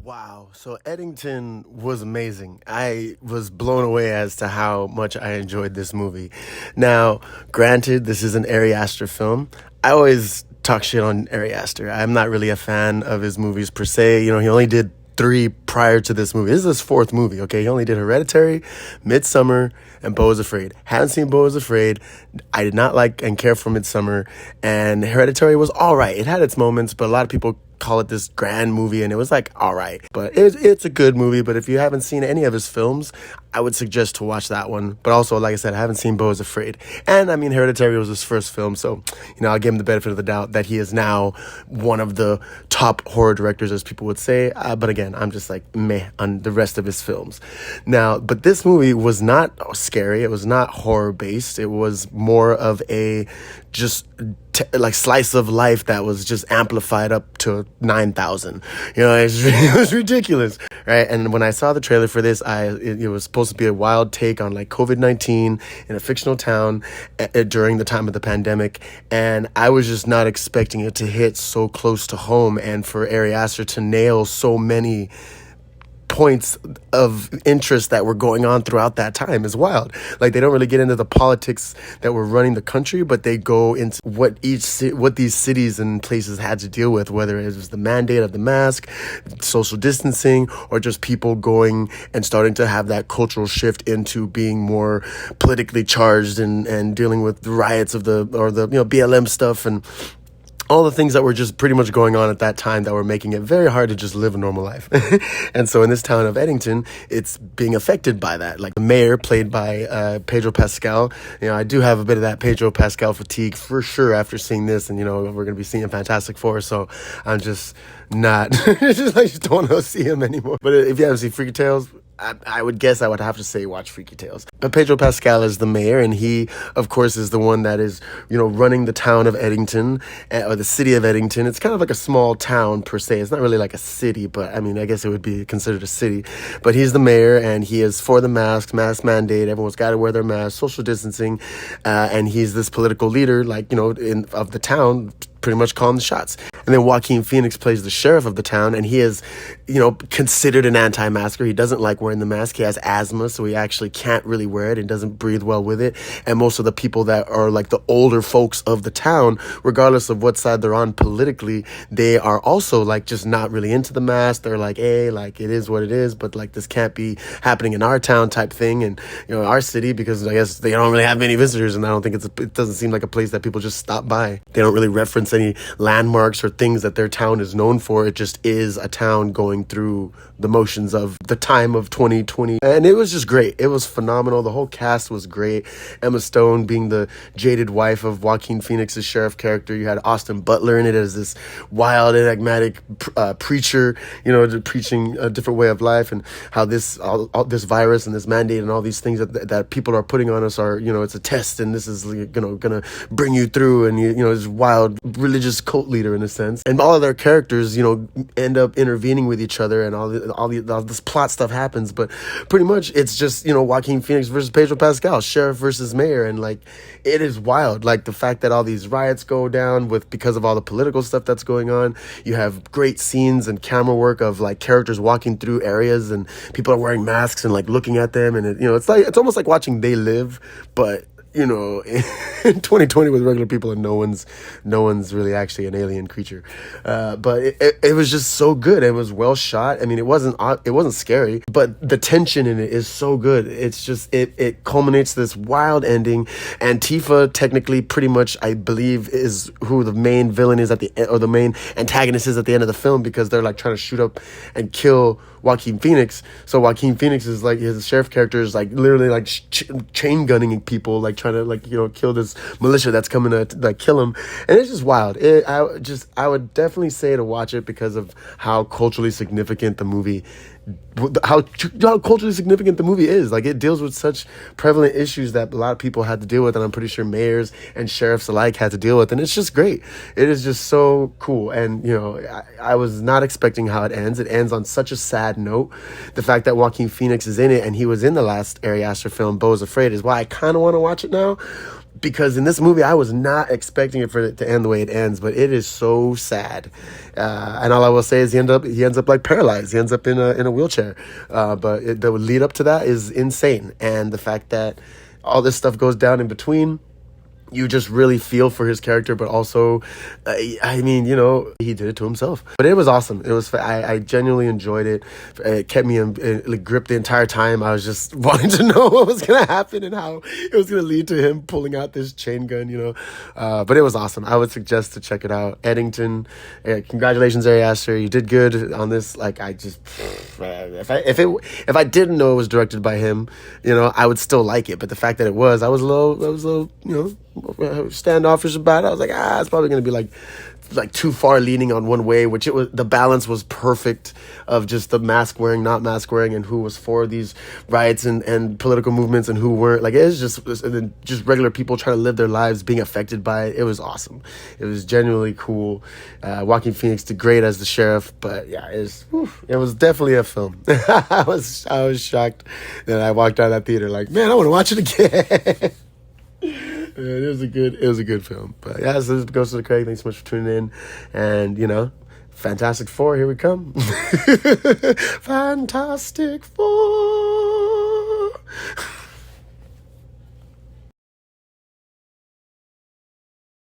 Wow. So Eddington was amazing. I was blown away as to how much I enjoyed this movie. Now, granted, this is an Ari Aster film. I always talk shit on Ari Aster. I'm not really a fan of his movies per se. He only did three prior to this movie. This is his fourth movie, okay? He only did Hereditary, Midsummer, and Beau is Afraid. Hadn't seen Beau is Afraid. I did not like and care for Midsummer. And Hereditary was all right. It had its moments, but a lot of people call it this grand movie, and it was like all right, but it's a good movie. But if you haven't seen any of his films, I would suggest to watch that one. But also, like I said, I haven't seen Beau is Afraid, and I mean Hereditary was his first film, so I'll give him the benefit of the doubt that he is now one of the top horror directors, as people would say. But again, I'm just like meh on the rest of his films. Now, but this movie was not scary. It was not horror based. It was more of a just like slice of life that was just amplified up to 9,000. It was ridiculous, right? And when I saw the trailer for this, it was supposed to be a wild take on like COVID-19 in a fictional town during the time of the pandemic, and I was just not expecting it to hit so close to home, and for Ari Aster to nail so many points of interest that were going on throughout that time is wild. Like, they don't really get into the politics that were running the country, but they go into what these cities and places had to deal with, whether it was the mandate of the mask, social distancing, or just people going and starting to have that cultural shift into being more politically charged and dealing with the riots of the BLM stuff and all the things that were just pretty much going on at that time that were making it very hard to just live a normal life. And so in this town of Eddington, it's being affected by that. Like the mayor, played by Pedro Pascal. I do have a bit of that Pedro Pascal fatigue for sure after seeing this, and we're going to be seeing Fantastic Four, so I'm just not just don't want to see him anymore. But if you haven't seen Freaky Tales, I would guess I would have to say watch Freaky Tales. But Pedro Pascal is the mayor, and he, of course, is the one that is, running the town of Eddington, or the city of Eddington. It's kind of like a small town, per se. It's not really like a city, but, I guess it would be considered a city. But he's the mayor, and he is for the mask mandate. Everyone's got to wear their mask, social distancing, and he's this political leader, of the town, pretty much calling the shots. And then Joaquin Phoenix plays the sheriff of the town, and he is, considered an anti-masker. He doesn't like wearing the mask. He has asthma, so he actually can't really wear it and doesn't breathe well with it. And most of the people that are like the older folks of the town, regardless of what side they're on politically, they are also like just not really into the mask. They're like, hey, like it is what it is, but like this can't be happening in our town type thing, and our city, because I guess they don't really have many visitors, and I don't think it doesn't seem like a place that people just stop by. They don't really reference any landmarks or things that their town is known for. It just is a town going through the motions of the time of 2020, and it was just great. It was phenomenal. The whole cast was great. Emma Stone being the jaded wife of Joaquin Phoenix's sheriff character. You had Austin Butler in it as this wild, enigmatic preacher, preaching a different way of life, and how this virus and this mandate and all these things that people are putting on us are, it's a test, and this is gonna bring you through, and this wild religious cult leader in a sense. And all of their characters, end up intervening with each other, and all this plot stuff happens. But pretty much it's just, Joaquin Phoenix versus Pedro Pascal, sheriff versus mayor. And like, it is wild. Like the fact that all these riots go down because of all the political stuff that's going on. You have great scenes and camera work of like characters walking through areas, and people are wearing masks and like looking at them. And it's almost like watching They Live, but in 2020 with regular people, and no one's really actually an alien creature. But it was just so good. It was well shot. It wasn't scary, but the tension in it is so good. It's just, it culminates this wild ending. Antifa technically pretty much, I believe, is who the main villain is or the main antagonist is at the end of the film, because they're like trying to shoot up and kill Joaquin Phoenix. So Joaquin Phoenix is like, his sheriff character is like literally like chain gunning people, like trying to kill this militia that's coming to like kill him. And it's just wild. I would definitely say to watch it because of how culturally significant the movie how culturally significant the movie is. Like, it deals with such prevalent issues that a lot of people had to deal with, and I'm pretty sure mayors and sheriffs alike had to deal with, and it's just great. It is just so cool. And I was not expecting how it ends. It ends on such a sad note. The fact that Joaquin Phoenix is in it, and he was in the last Ari Aster film, Beau is Afraid, is why I kind of want to watch it now. because in this movie I was not expecting it for it to end the way it ends, but it is so sad. And all I will say is he ends up like paralyzed. He ends up in a wheelchair. The lead up to that is insane, and the fact that all this stuff goes down in between, you just really feel for his character, but also, I mean, he did it to himself. But it was awesome. I genuinely enjoyed it. It kept me like, gripped the entire time. I was just wanting to know what was going to happen and how it was going to lead to him pulling out this chain gun, But it was awesome. I would suggest to check it out. Eddington, congratulations, Ari Aster. You did good on this. Like, I just, if I didn't know it was directed by him, I would still like it. But the fact that it was, I was a little, standoffish about it. I was like, it's probably going to be like too far leaning on one way, which it was. The balance was perfect of just the mask wearing, not mask wearing, and who was for these riots and political movements and who weren't. Like, it was just regular people trying to live their lives, being affected by it. It was awesome. It was genuinely cool. Joaquin Phoenix did great as the sheriff, but yeah, it was definitely a film. I was shocked that I walked out of that theater like, man, I want to watch it again. It was a good film. But yeah, so this goes to the Craig. Thanks so much for tuning in. And, Fantastic Four, here we come. Fantastic Four.